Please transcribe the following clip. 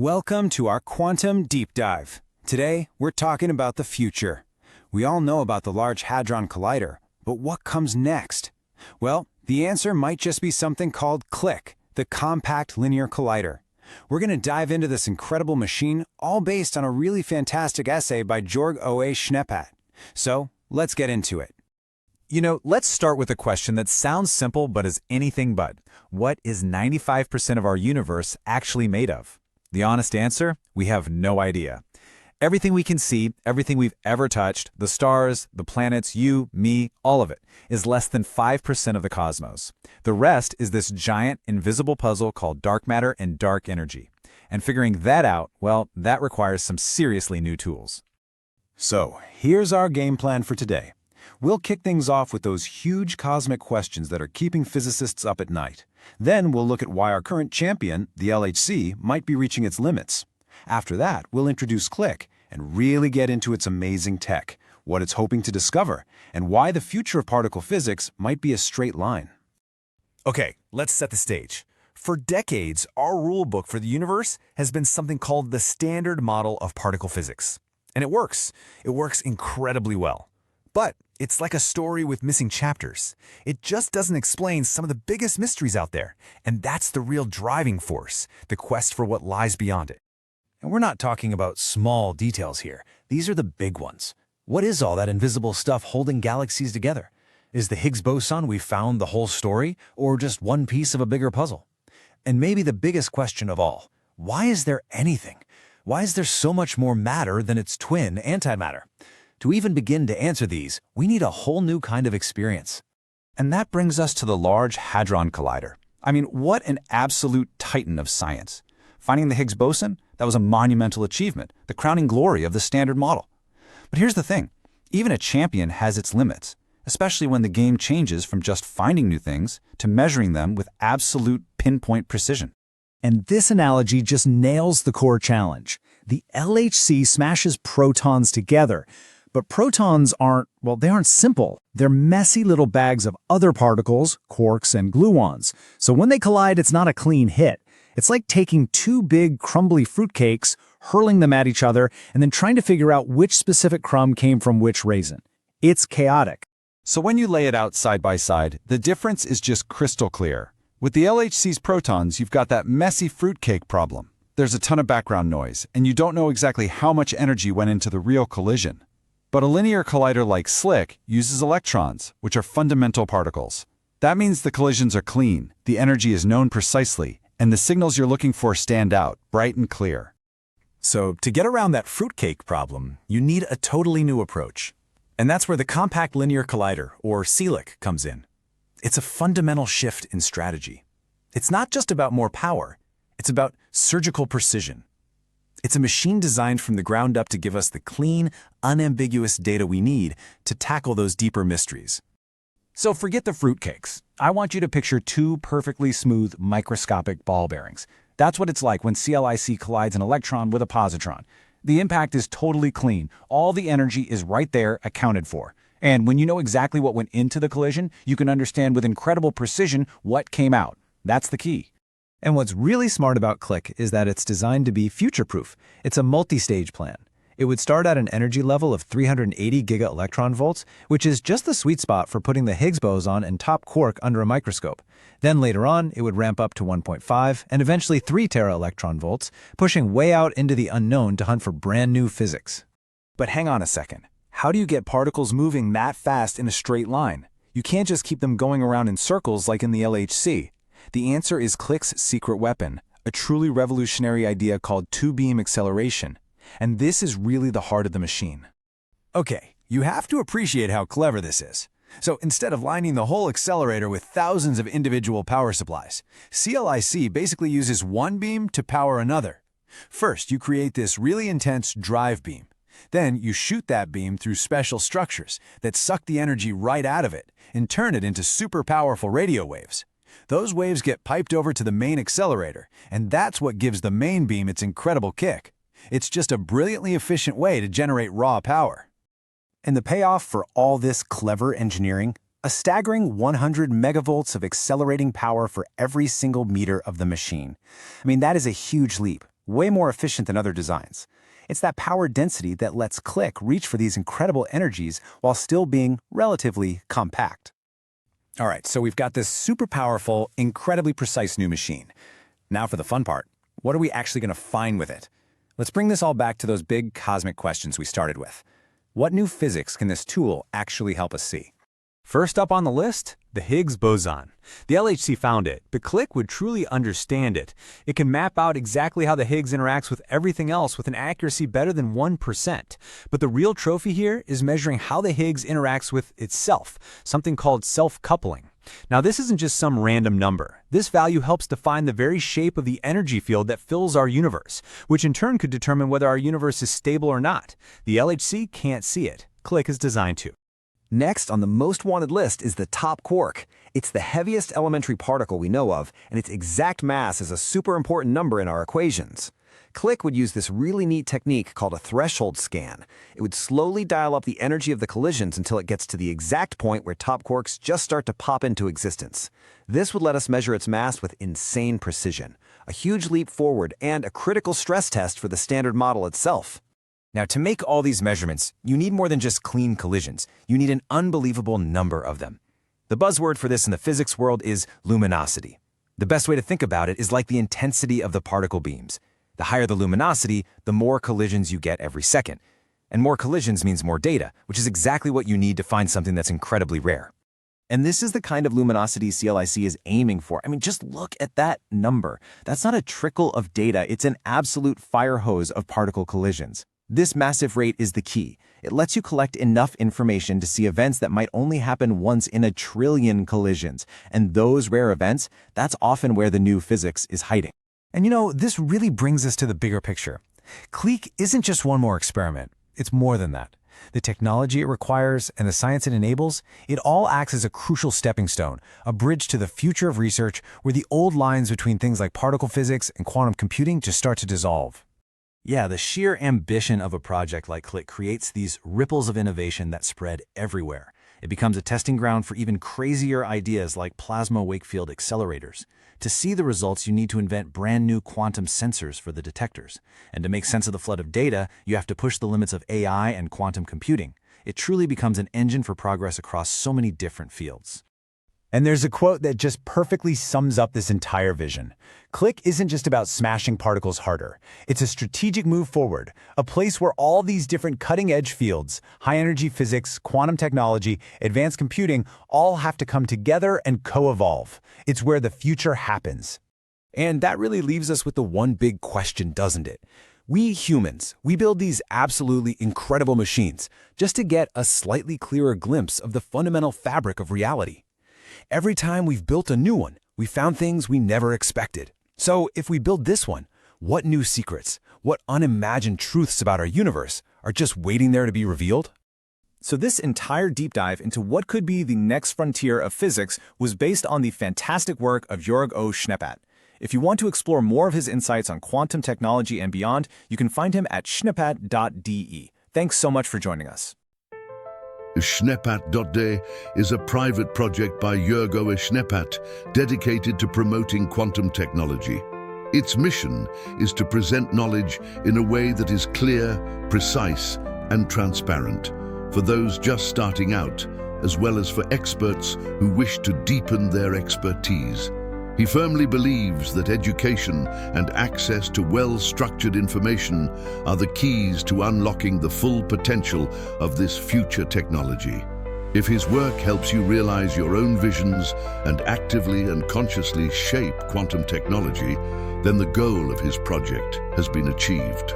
Welcome to our Quantum Deep Dive. Today, we're talking about the future. We all know about the Large Hadron Collider, but what comes next? Well, the answer might just be something called CLIC, the Compact Linear Collider. We're going to dive into this incredible machine, all based on a really fantastic essay by Georg O.A. Schneepatt. So, let's get into it. Let's start with a question that sounds simple but is anything but. What is 95% of our universe actually made of? The honest answer? We have no idea. Everything we can see, everything we've ever touched, the stars, the planets, you, me, all of it, is less than 5% of the cosmos. The rest is this giant, invisible puzzle called dark matter and dark energy. And figuring that out, well, that requires some seriously new tools. So, here's our game plan for today. We'll kick things off with those huge cosmic questions that are keeping physicists up at night. Then we'll look at why our current champion, the LHC, might be reaching its limits. After that, we'll introduce CLIC and really get into its amazing tech, what it's hoping to discover, and why the future of particle physics might be a straight line. Okay, let's set the stage. For decades, our rulebook for the universe has been something called the Standard Model of Particle Physics. And it works. It works incredibly well. But it's like a story with missing chapters. It just doesn't explain some of the biggest mysteries out there. And that's the real driving force, the quest for what lies beyond it. And we're not talking about small details here. These are the big ones. What is all that invisible stuff holding galaxies together? Is the Higgs boson we found the whole story, or just one piece of a bigger puzzle? And maybe the biggest question of all, why is there anything? Why is there so much more matter than its twin, antimatter? To even begin to answer these, we need a whole new kind of experience. And that brings us to the Large Hadron Collider. I mean, what an absolute titan of science. Finding the Higgs boson? That was a monumental achievement, the crowning glory of the Standard Model. But here's the thing. Even a champion has its limits, especially when the game changes from just finding new things to measuring them with absolute pinpoint precision. And this analogy just nails the core challenge. The LHC smashes protons together. But protons aren't simple. They're messy little bags of other particles, quarks and gluons. So when they collide, it's not a clean hit. It's like taking two big, crumbly fruitcakes, hurling them at each other, and then trying to figure out which specific crumb came from which raisin. It's chaotic. So when you lay it out side by side, the difference is just crystal clear. With the LHC's protons, you've got that messy fruitcake problem. There's a ton of background noise, and you don't know exactly how much energy went into the real collision. But a linear collider like CLIC uses electrons, which are fundamental particles. That means the collisions are clean, the energy is known precisely, and the signals you're looking for stand out, bright and clear. So to get around that fruitcake problem, you need a totally new approach. And that's where the Compact Linear Collider, or CLIC, comes in. It's a fundamental shift in strategy. It's not just about more power, it's about surgical precision. It's a machine designed from the ground up to give us the clean, unambiguous data we need to tackle those deeper mysteries. So forget the fruitcakes. I want you to picture two perfectly smooth microscopic ball bearings. That's what it's like when CLIC collides an electron with a positron. The impact is totally clean. All the energy is right there, accounted for. And when you know exactly what went into the collision, you can understand with incredible precision what came out. That's the key. And what's really smart about CLIC is that it's designed to be future-proof. It's a multi-stage plan. It would start at an energy level of 380 giga-electron volts, which is just the sweet spot for putting the Higgs boson and top quark under a microscope. Then later on, it would ramp up to 1.5 and eventually 3 tera-electron volts, pushing way out into the unknown to hunt for brand new physics. But hang on a second. How do you get particles moving that fast in a straight line? You can't just keep them going around in circles like in the LHC. The answer is CLIC's secret weapon, a truly revolutionary idea called two-beam acceleration. And this is really the heart of the machine. Okay, you have to appreciate how clever this is. So instead of lining the whole accelerator with thousands of individual power supplies, CLIC basically uses one beam to power another. First, you create this really intense drive beam. Then you shoot that beam through special structures that suck the energy right out of it and turn it into super powerful radio waves. Those waves get piped over to the main accelerator, and that's what gives the main beam its incredible kick. It's just a brilliantly efficient way to generate raw power. And the payoff for all this clever engineering? A staggering 100 megavolts of accelerating power for every single meter of the machine. I mean, that is a huge leap. way more efficient than other designs. It's that power density that lets CLIC reach for these incredible energies while still being relatively compact. All right, so we've got this super powerful, incredibly precise new machine. Now for the fun part. What are we actually going to find with it? Let's bring this all back to those big cosmic questions we started with. What new physics can this tool actually help us see? First up on the list, the Higgs boson. The LHC found it, but CLIC would truly understand it. It can map out exactly how the Higgs interacts with everything else with an accuracy better than 1%. But the real trophy here is measuring how the Higgs interacts with itself, something called self-coupling. Now, this isn't just some random number. This value helps define the very shape of the energy field that fills our universe, which in turn could determine whether our universe is stable or not. The LHC can't see it. CLIC is designed to. Next on the most wanted list is the top quark. It's the heaviest elementary particle we know of, and its exact mass is a super important number in our equations. CLIC would use this really neat technique called a threshold scan. It would slowly dial up the energy of the collisions until it gets to the exact point where top quarks just start to pop into existence. This would let us measure its mass with insane precision, a huge leap forward and a critical stress test for the Standard Model itself. Now, to make all these measurements, you need more than just clean collisions. You need an unbelievable number of them. The buzzword for this in the physics world is luminosity. The best way to think about it is like the intensity of the particle beams. The higher the luminosity, the more collisions you get every second. And more collisions means more data, which is exactly what you need to find something that's incredibly rare. And this is the kind of luminosity CLIC is aiming for. I mean, just look at that number. That's not a trickle of data, it's an absolute fire hose of particle collisions. This massive rate is the key. It lets you collect enough information to see events that might only happen once in a trillion collisions. And those rare events, that's often where the new physics is hiding. And you know, this really brings us to the bigger picture. CLIC isn't just one more experiment. It's more than that. The technology it requires and the science it enables, it all acts as a crucial stepping stone, a bridge to the future of research where the old lines between things like particle physics and quantum computing just start to dissolve. Yeah, the sheer ambition of a project like CLIC creates these ripples of innovation that spread everywhere. It becomes a testing ground for even crazier ideas like plasma wake-field accelerators. To see the results, you need to invent brand new quantum sensors for the detectors. And to make sense of the flood of data, you have to push the limits of AI and quantum computing. It truly becomes an engine for progress across so many different fields. And there's a quote that just perfectly sums up this entire vision. CLIC isn't just about smashing particles harder. It's a strategic move forward, a place where all these different cutting-edge fields, high-energy physics, quantum technology, advanced computing, all have to come together and co-evolve. It's where the future happens. And that really leaves us with the one big question, doesn't it? We humans, we build these absolutely incredible machines just to get a slightly clearer glimpse of the fundamental fabric of reality. Every time we've built a new one, we found things we never expected. So if we build this one, what new secrets, what unimagined truths about our universe are just waiting there to be revealed? So this entire deep dive into what could be the next frontier of physics was based on the fantastic work of Jörg O. Schneppat. If you want to explore more of his insights on quantum technology and beyond, you can find him at schneppat.de. Thanks so much for joining us. Schneppat.de is a private project by Jörg O. Schneppat dedicated to promoting quantum technology. Its mission is to present knowledge in a way that is clear, precise, and transparent for those just starting out, as well as for experts who wish to deepen their expertise. He firmly believes that education and access to well-structured information are the keys to unlocking the full potential of this future technology. If his work helps you realize your own visions and actively and consciously shape quantum technology, then the goal of his project has been achieved.